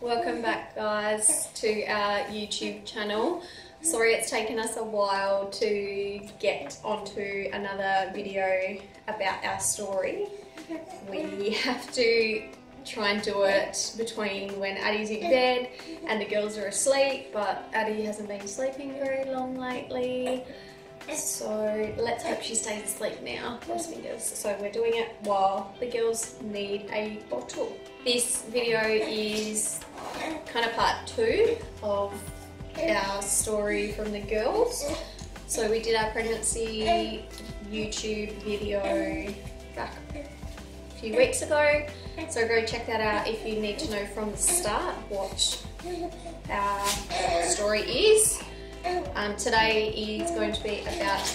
Welcome back, guys, to our YouTube channel. Sorry it's taken us a while to get onto another video about our story. We have to try and do it between when Addie's in bed and the girls are asleep, but Addie hasn't been sleeping very long lately. So let's hope she stays asleep now, cross fingers. So we're doing it while the girls need a bottle. This video is kind of part 2 of our story from the girls. So we did our pregnancy YouTube video back a few weeks ago. So go check that out if you need to know from the start what our story is. Today is going to be about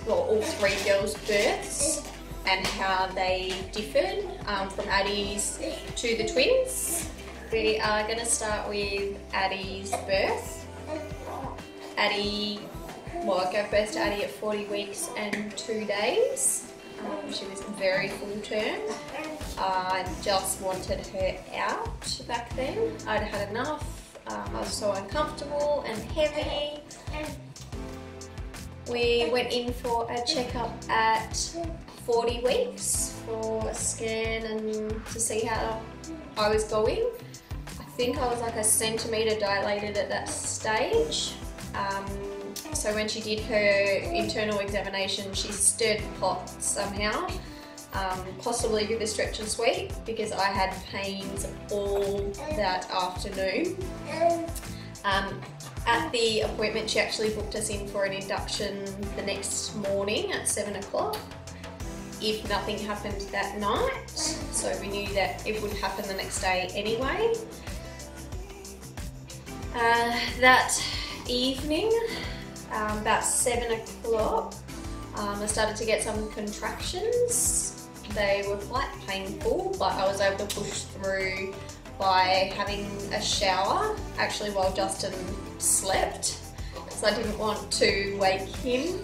all 3 girls' births and how they differed from Addie's to the twins. We are going to start with Addie's birth. I gave birth to Addie at 40 weeks and 2 days. She was very full term. I just wanted her out back then. I'd had enough. I was so uncomfortable and heavy. We went in for a checkup at 40 weeks for a scan and to see how I was going. I think I was like a centimetre dilated at that stage. So when she did her internal examination, she stirred the pot somehow. Possibly with a stretch and sweep because I had pains all that afternoon. At the appointment, she actually booked us in for an induction the next morning at 7 o'clock if nothing happened that night. So we knew that it would happen the next day anyway. That evening, about 7 o'clock, I started to get some contractions. They were quite painful, but I was able to push through by having a shower, actually while Justin slept, because I didn't want to wake him.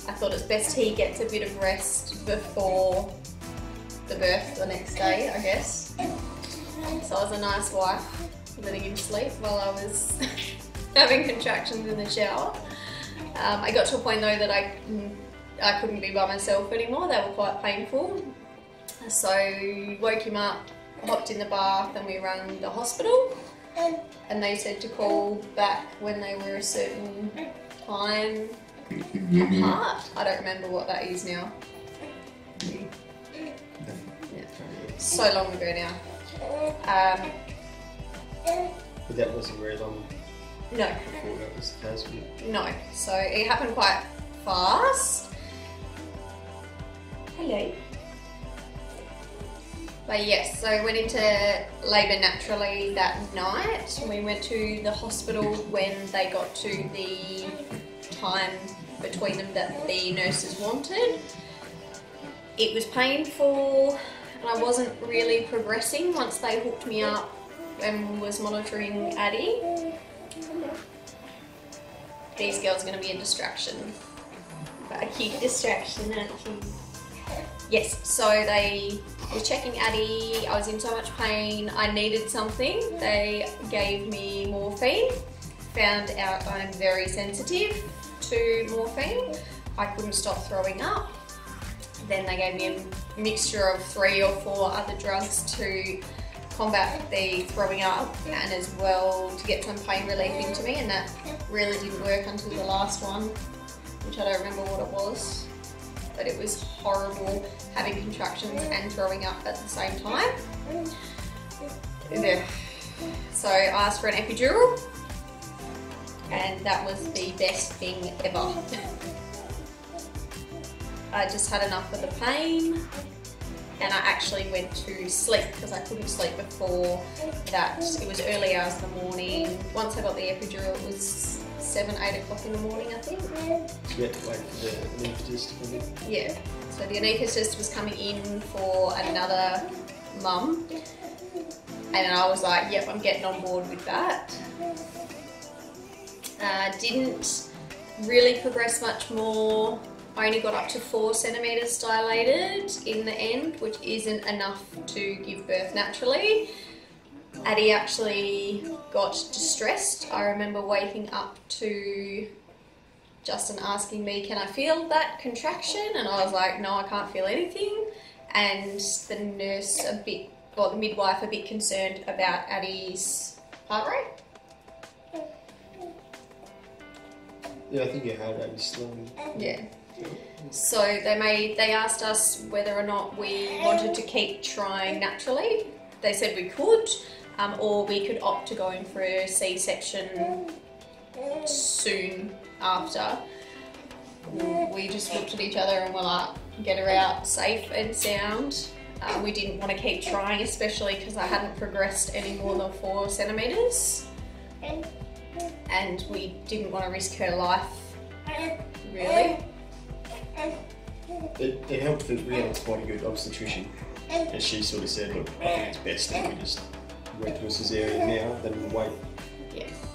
I thought it's best he gets a bit of rest before the birth the next day, I guess. So I was a nice wife, letting him sleep while I was having contractions in the shower. I got to a point though that I couldn't be by myself anymore. They were quite painful. So woke him up, hopped in the bath, and we rang the hospital. And they said to call back when they were a certain time apart. I don't remember what that is now. Yeah. So long ago now. But that wasn't very long No. before that was the case. No. So it happened quite fast. Hello. But yes, so I went into labour naturally that night. We went to the hospital when they got to the time between them that the nurses wanted. It was painful and I wasn't really progressing once they hooked me up and was monitoring Addie. These girls are going to be a distraction. But a cute distraction, aren't you? Yes, so they were checking Addie. I was in so much pain. I needed something. They gave me morphine. Found out I'm very sensitive to morphine. I couldn't stop throwing up. Then they gave me a mixture of 3 or 4 other drugs to combat the throwing up and as well to get some pain relief into me, and that really didn't work until the last one, which I don't remember what it was. But it was horrible having contractions and throwing up at the same time. So I asked for an epidural and that was the best thing ever. I just had enough of the pain and I actually went to sleep because I couldn't sleep before that. It was early hours in the morning. Once I got the epidural, it was 7, 8 o'clock in the morning, I think. You had to wait for the anaesthetist to come in? Yeah. So the anaesthetist was coming in for another mum. And I was like, yep, I'm getting on board with that. Didn't really progress much more. I only got up to 4 centimetres dilated in the end, which isn't enough to give birth naturally. Addie actually got distressed. I remember waking up to Justin asking me, can I feel that contraction? And I was like, no, I can't feel anything. And the nurse the midwife a bit concerned about Addie's heart rate. Yeah, I think your heart rate is slowing. Yeah. So they asked us whether or not we wanted to keep trying naturally. They said we could, or we could opt to go in for a C-section soon after. We just looked at each other and were like, get her out safe and sound. We didn't want to keep trying, especially because I hadn't progressed any more than 4 centimetres. And we didn't want to risk her life, really. It helped that we had quite a good obstetrician, and she sort of said, look, I think it's best that we just went to a cesarean now than wait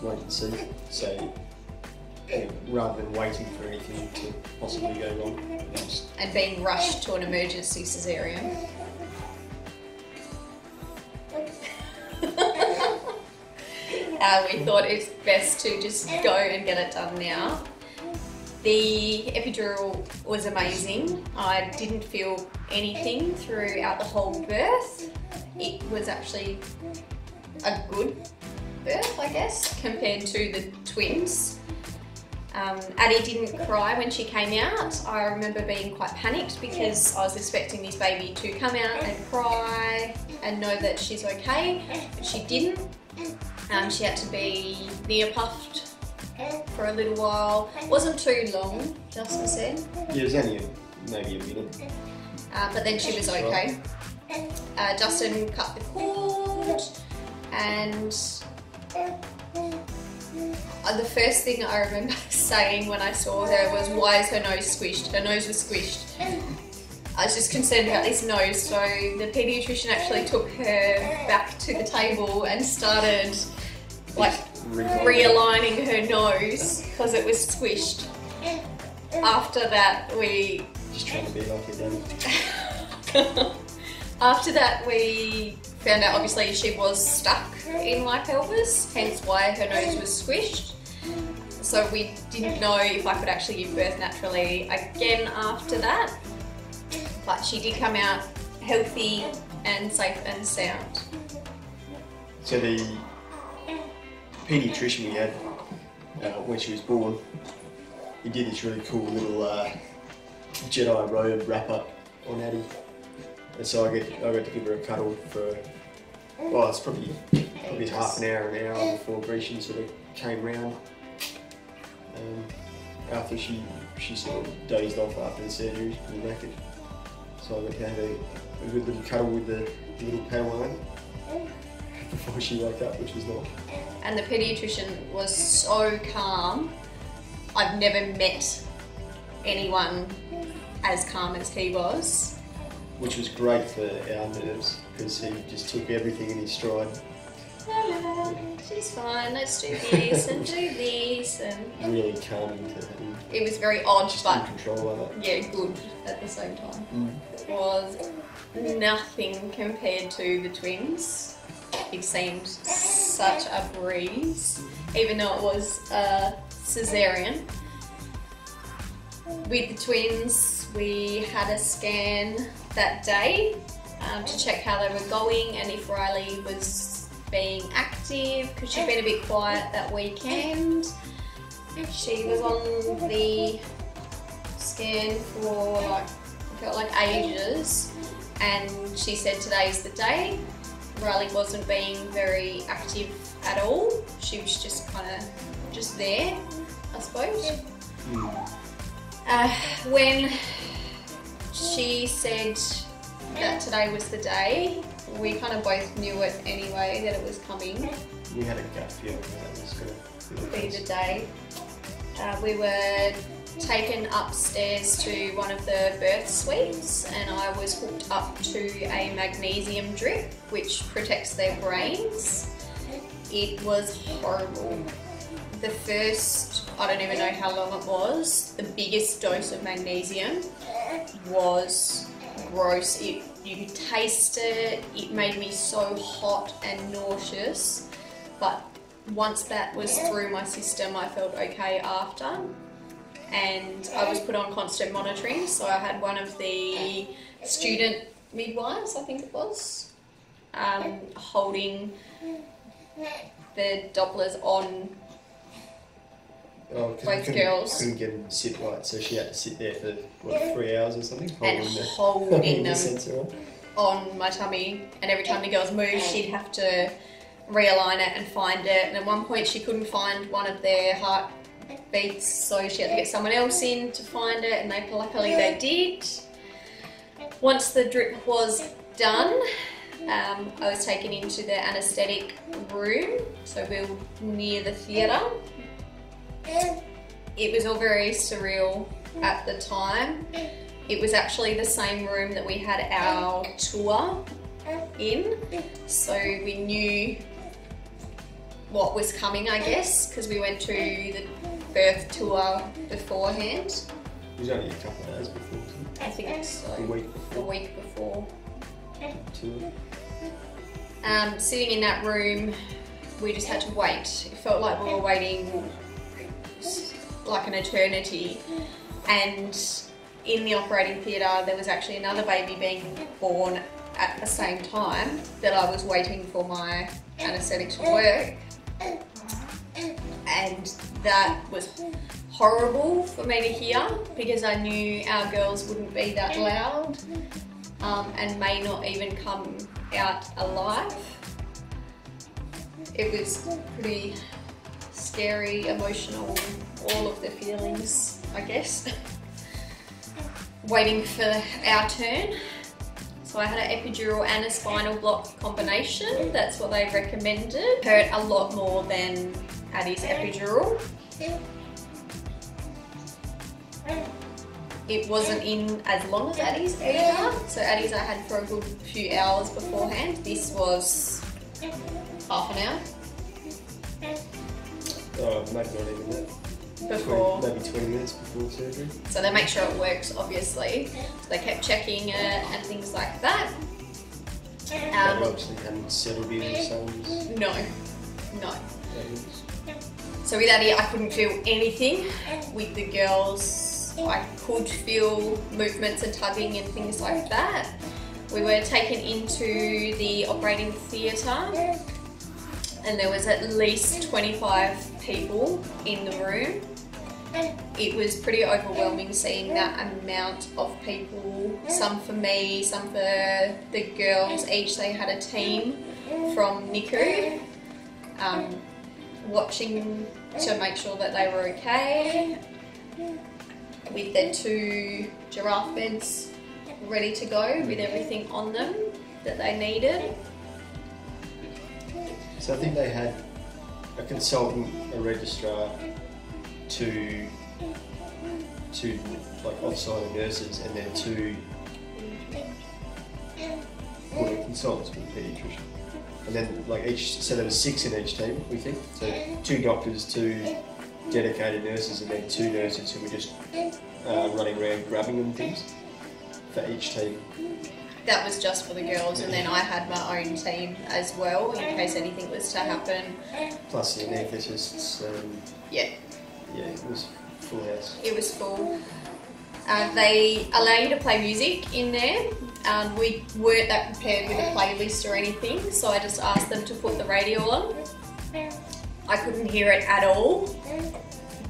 and see. So rather than waiting for anything to possibly go wrong. And being rushed to an emergency cesarean. We thought it's best to just go and get it done now. The epidural was amazing. I didn't feel anything throughout the whole birth. It was actually a good birth, I guess, compared to the twins. Addie didn't cry when she came out. I remember being quite panicked because I was expecting this baby to come out and cry and know that she's okay, but she didn't. She had to be near puffed for a little while. It wasn't too long, Justin said. Yeah, it was only maybe a minute. But then she was okay. Justin cut the cord, and the first thing I remember saying when I saw her was, why is her nose squished? Her nose was squished. I was just concerned about this nose, so the paediatrician actually took her back to the table and started like realigning her nose because it was squished. After that, we... Just trying to be like your daddy. After that, we found out obviously she was stuck in my pelvis, hence why her nose was squished. So we didn't know if I could actually give birth naturally again after that. But she did come out healthy and safe and sound. So the paediatrician we had when she was born, he did this really cool little Jedi robe wrap up on Addie. And so I got to give her a cuddle for, well, it's probably half an hour before Grecian sort of came round. After she sort of dozed off after the surgery and knackered. So I got to have a good little cuddle with the little Padawan before she woke up, which was nice. And the paediatrician was so calm. I've never met anyone as calm as he was. Which was great for our nerves, because he just took everything in his stride. Hello, she's fine, let's do this and do this. And really calming to him. It was very odd, just but in control of it. Yeah, good at the same time. It was nothing compared to the twins. It seemed such a breeze, even though it was a cesarean. With the twins, we had a scan that day to check how they were going and if Riley was being active, because she'd been a bit quiet that weekend. She was on the scan for like ages, and she said today's the day. Riley wasn't being very active at all. She was just kind of just there, I suppose. When she said that today was the day, we kind of both knew it anyway, that it was coming. We had a gut feeling that it was going to be the day. We were taken upstairs to one of the birth suites, and I was hooked up to a magnesium drip which protects their brains. It was horrible. The first, I don't even know how long it was, the biggest dose of magnesium was gross. You could taste it. It made me so hot and nauseous. But once that was through my system, I felt okay after. And I was put on constant monitoring. So I had one of the student midwives, I think it was, holding the Dopplers on both girls. Couldn't get them to sit right, so she had to sit there for, what, 3 hours or something? Holding them sensor on my tummy. And every time the girls moved, she'd have to realign it and find it. And at one point she couldn't find one of their heartbeats, so she had to get someone else in to find it, and luckily they did. Once the drip was done, I was taken into the anaesthetic room, so we were near the theatre. It was all very surreal at the time. It was actually the same room that we had our tour in, so we knew what was coming, I guess, because we went to the birth tour beforehand. It was only a couple of hours before. I think so. A week before. A week before. Tour. Sitting in that room, we just had to wait. It felt like we were waiting like an eternity. And in the operating theatre, there was actually another baby being born at the same time that I was waiting for my anaesthetic to work. And that was horrible for me to hear, because I knew our girls wouldn't be that loud and may not even come out alive. It was pretty scary, emotional, all of the feelings, I guess. Waiting for our turn. So I had an epidural and a spinal block combination. That's what they recommended. Hurt a lot more than Addie's epidural. It wasn't in as long as Addie's either. So Addie's I had for a good few hours beforehand. This was half an hour. Oh, maybe not even that. Before. Maybe 20 minutes before surgery. So they make sure it works, obviously. So they kept checking it and things like that. They obviously hadn't settled in the same. No. So with Addie, I couldn't feel anything. With the girls, I could feel movements and tugging and things like that. We were taken into the operating theatre, and there was at least 25 people in the room. It was pretty overwhelming seeing that amount of people, some for me, some for the girls. Each they had a team from NICU, watching to make sure that they were okay, with their 2 giraffe beds ready to go with everything on them that they needed. So I think they had a consultant, a registrar, two like off-site nurses, and then 2 consultants with the paediatrician. And then like so there was 6 in each team, we think. So 2 doctors, 2 dedicated nurses, and then 2 nurses who were just running around grabbing them things for each team. That was just for the girls, and then I had my own team as well in case anything was to happen. Plus the anaesthetists. Yeah, it was full house. it was full. They allow you to play music in there. We weren't that prepared with a playlist or anything, so I just asked them to put the radio on. I couldn't hear it at all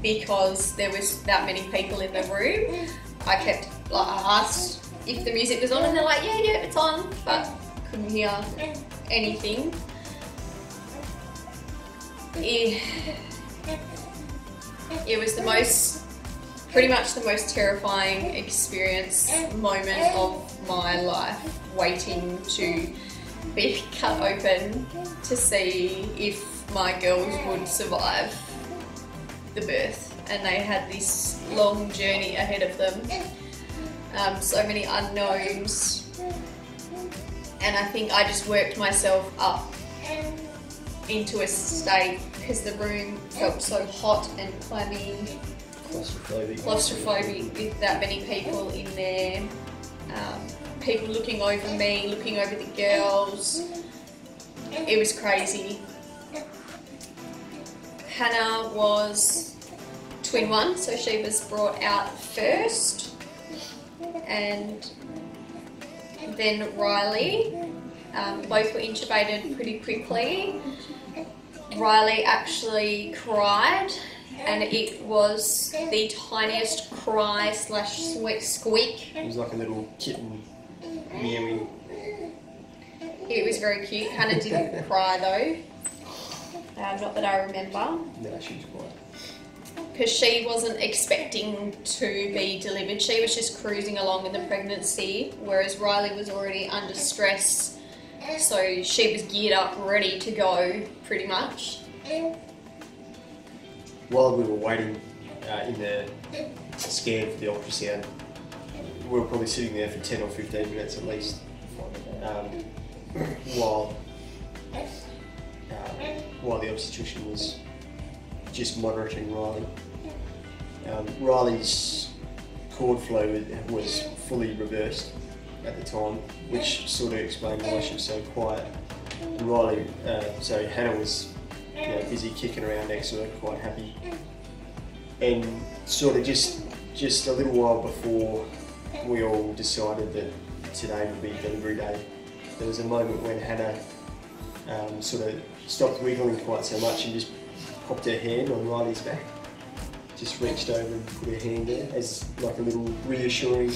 because there was that many people in the room. I asked if the music was on, and they're like, yeah, it's on, but couldn't hear anything. It was pretty much the most terrifying moment of my life, waiting to be cut open to see if my girls would survive the birth. And they had this long journey ahead of them, so many unknowns, and I think I just worked myself up into a state because the room felt so hot and clammy, claustrophobic with that many people in there. people looking over me, looking over the girls. It was crazy. Hannah was twin one, so she was brought out first, and then Riley. Both were intubated pretty quickly. Riley actually cried, and it was the tiniest cry slash squeak. It was like a little kitten meowing. It was very cute. Hannah didn't cry though. Not that I remember. No, she was quiet. Because she wasn't expecting to be delivered. She was just cruising along in the pregnancy, whereas Riley was already under stress. So she was geared up, ready to go, pretty much. While we were waiting in the scan for the ultrasound, we were probably sitting there for 10 or 15 minutes at least, while the obstetrician was just monitoring Riley. Riley's cord flow was fully reversed at the time, which sort of explained why she was so quiet. And Riley, so Hannah was busy kicking around next to her, quite happy. And sort of just a little while before we all decided that today would be delivery day, there was a moment when Hannah sort of stopped wiggling quite so much and just popped her hand on Riley's back. Just reached over and put her hand there as like a little reassuring.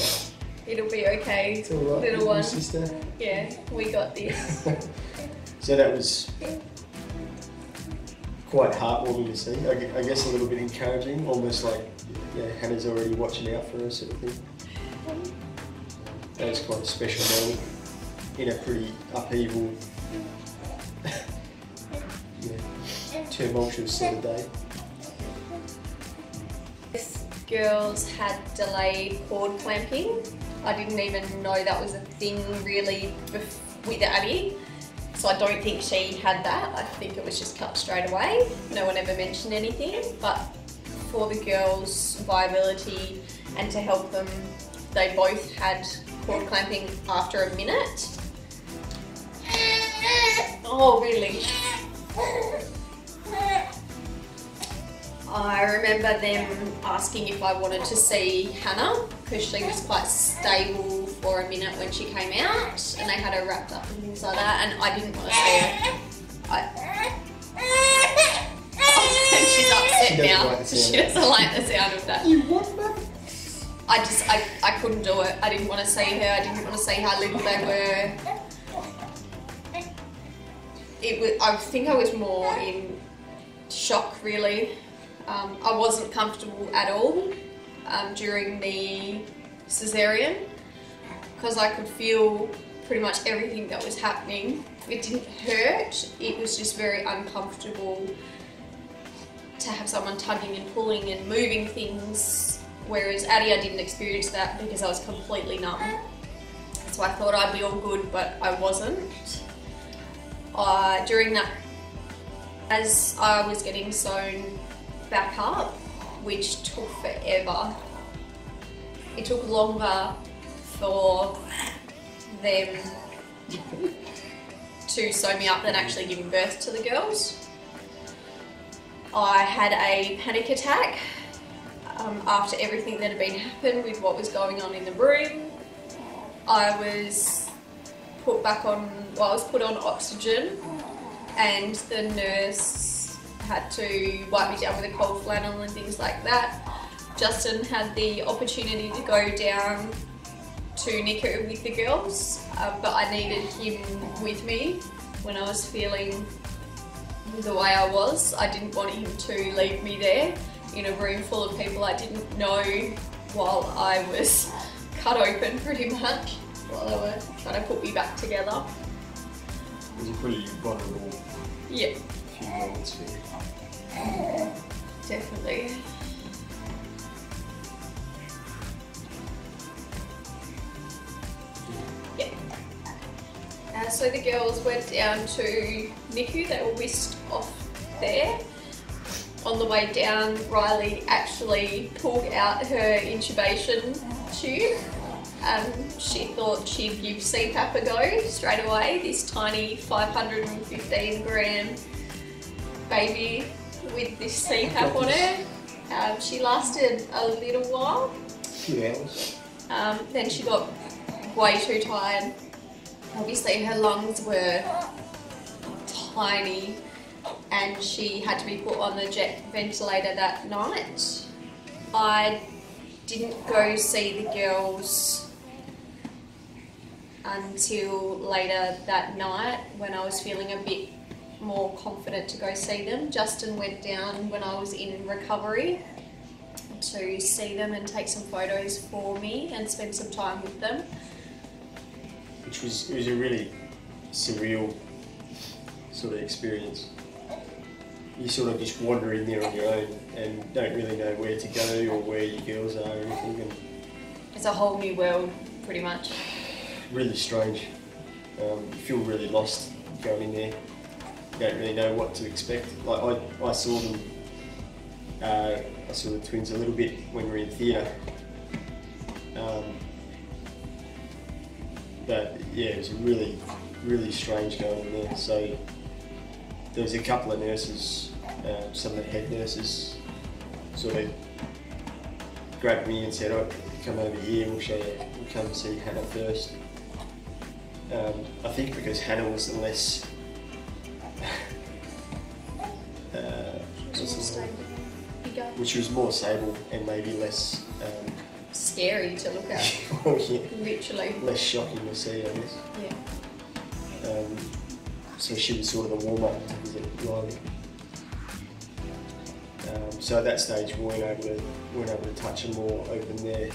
It'll be okay, It's all right, little one. sister. Yeah, we got this. So that was quite heartwarming to see. I guess a little bit encouraging, almost like Hannah's already watching out for her sort of thing. That was quite a special moment in a pretty upheaval, tumultuous sort of day. Girls had delayed cord clamping. I didn't even know that was a thing really with Addie, so I don't think she had that. I think it was just cut straight away. No one ever mentioned anything, but for the girls' viability and to help them, they both had cord clamping after a minute. Oh, really? I remember them asking if I wanted to see Hannah, because she was quite stable for a minute when she came out, and they had her wrapped up and things like that, and I didn't want to see her. She's upset now. She doesn't like the sound of that. You want that? I couldn't do it. I didn't want to see her. I didn't want to see how little they were. I think I was more in shock, really. I wasn't comfortable at all during the cesarean, because I could feel pretty much everything that was happening. It didn't hurt, it was just very uncomfortable to have someone tugging and pulling and moving things, whereas Addie, I didn't experience that because I was completely numb. So I thought I'd be all good, but I wasn't. During that, as I was getting sewn back up, which took forever, it took longer for them to sew me up than actually giving birth to the girls. I had a panic attack after everything that had been happened with what was going on in the room. I was put back on, well, I was put on oxygen, and the nurse had to wipe me down with a cold flannel and things like that. Justin had the opportunity to go down to NICU with the girls, but I needed him with me when I was feeling the way I was. I didn't want him to leave me there in a room full of people I didn't know while I was cut open pretty much, while they were trying to put me back together. It was a pretty vulnerable Yeah, few moments for you. definitely. Yeah. So the girls went down to NICU, they were whisked off there. On the way down, Riley actually pulled out her intubation tube She thought she'd give CPAP a go straight away, this tiny 515 gram baby with this CPAP on her. She lasted a little while. A few hours. Then she got way too tired. Obviously her lungs were tiny and she had to be put on the jet ventilator that night. I didn't go see the girls until later that night when I was feeling a bit more confident to go see them. Justin went down when I was in recovery to see them and take some photos for me and spend some time with them. It was a really surreal sort of experience. You sort of just wander in there on your own and don't really know where to go or where your girls are or anything. And it's a whole new world, pretty much. Really strange. You feel really lost going in there. You don't really know what to expect. Like I saw them. I saw the twins a little bit when we were in theatre. But yeah, it was really, really strange going in there. So there was a couple of nurses, some of the head nurses, sort of grabbed me and said, "Oh, come over here. We'll show you. We'll come and see Hannah first." I think because Hannah was the less. Which was more stable and maybe less scary to look at. Well, yeah, literally. less shocking to see, I guess. Yeah. So she was sort of the warm up to visit Riley. So at that stage we weren't able to touch them or open their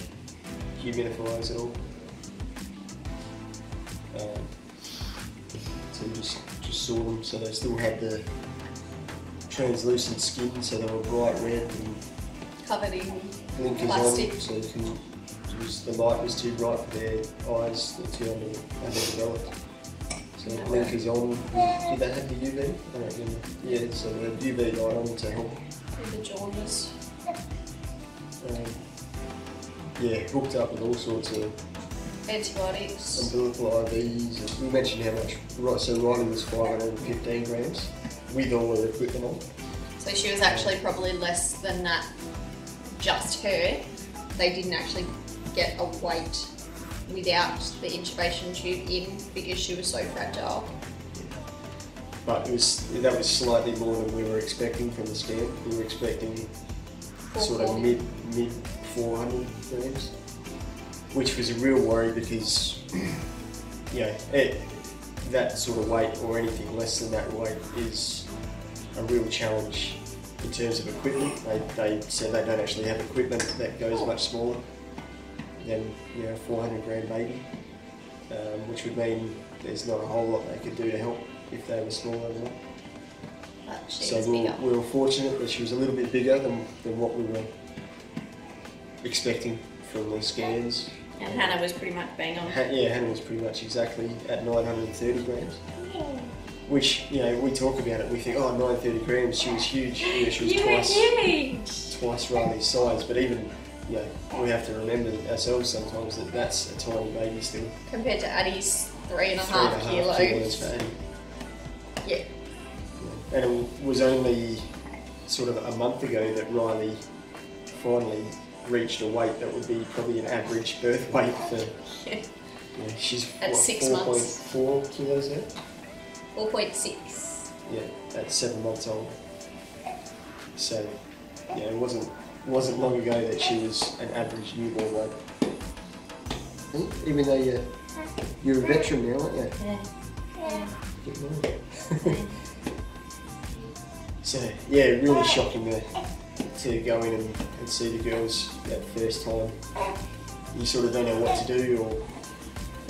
humidifiers at all. So we just saw them. So they still had the translucent skin, so they were bright red and covered in blinkers plastic. on, so you can use, the light was too bright for their eyes, they're too underdeveloped. So blinkers on. Did they have the UV? I don't remember. Yeah, so the UV light on to help. With the jaundice. Yeah, hooked up with all sorts of antibiotics, umbilical IVs. We mentioned how much. Right, so Riley was 515 grams with all the equipment on. So she was actually probably less than that. Just her. They didn't actually get a weight without the intubation tube in because she was so fragile. But that was slightly more than we were expecting from the scan. We were expecting sort of mid 400 grams, which was a real worry because that sort of weight or anything less than that weight is a real challenge in terms of equipment. They said they don't actually have equipment that goes much smaller than 400 gram baby, which would mean there's not a whole lot they could do to help if they were smaller than that. But she So was bigger. we were fortunate that she was a little bit bigger than what we were expecting from the scans. And Hannah was pretty much bang on. Hannah was pretty much exactly at 930 grams. Which, we talk about it, we think, 930 grams, she was huge. She was twice Riley's size, but even, we have to remember ourselves sometimes that that's a tiny baby still. Compared to Addie's 3.5 kilos. For Addie. Yeah. And it was only sort of a month ago that Riley finally reached a weight that would be probably an average birth weight for. She's at 6 months. 4.4 kilos now. 4.6. Yeah, at 7 months old. So, it wasn't long ago that she was an average newborn weight. Even though you're a veteran now, aren't you? Yeah. So really shocking to go in and see the girls that first time. You sort of don't know what to do or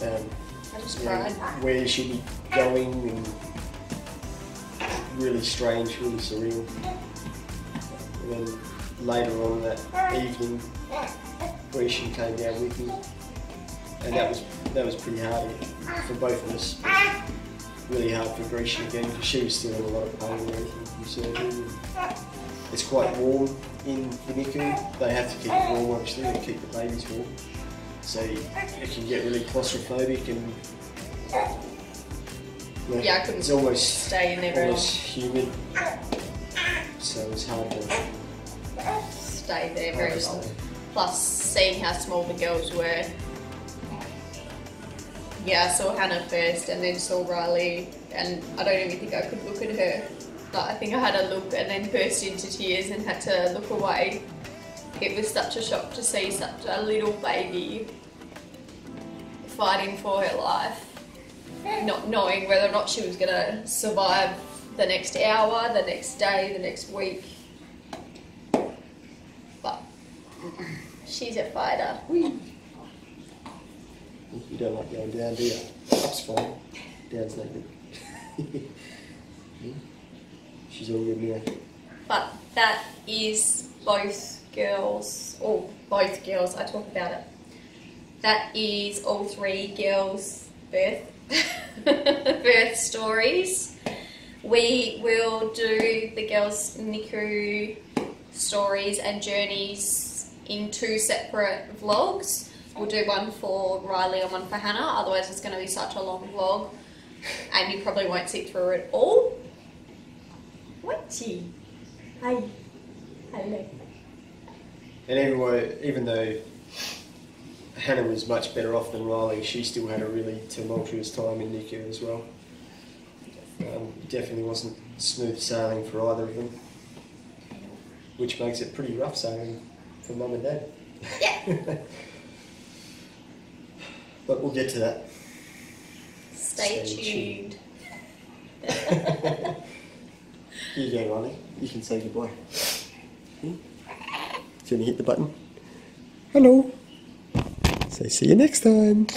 I just cried. where you should be going, and really strange, really surreal. And then later on that evening, Grecian came down with me, and that was pretty hard for both of us. Really hard for Grecian again because she was still in a lot of pain and everything from surgery. It's quite warm in the NICU. They have to keep it warm, obviously, to keep the babies warm. so you can get really claustrophobic and Yeah, I couldn't it's almost stay in there very long. almost humid, so it's hard to Stay there very long. stay. Plus, seeing how small the girls were. Yeah, I saw Hannah first and then saw Riley, and I don't even think I could look at her. Like, I think I had a look and then burst into tears and had to look away. It was such a shock to see such a little baby fighting for her life, not knowing whether or not she was going to survive the next hour, the next day, the next week. But she's a fighter. You don't like going down, do you? Up's fine. Down's no good. She's all good now. But that is both girls, both girls, I talk about it. That is all three girls' birth stories. We will do the girls' NICU stories and journeys in 2 separate vlogs. We'll do one for Riley and one for Hannah, otherwise it's going to be such a long vlog and you probably won't sit through it all. Whatchy? Hi. Hello. And even though Hannah was much better off than Riley, she still had a really tumultuous time in NICU as well. Definitely wasn't smooth sailing for either of them, which makes it pretty rough sailing for Mum and Dad. Yeah. But we'll get to that. Stay tuned. Here you go, Riley. You can say goodbye. Do you want to hit the button? Hello. Say see you next time.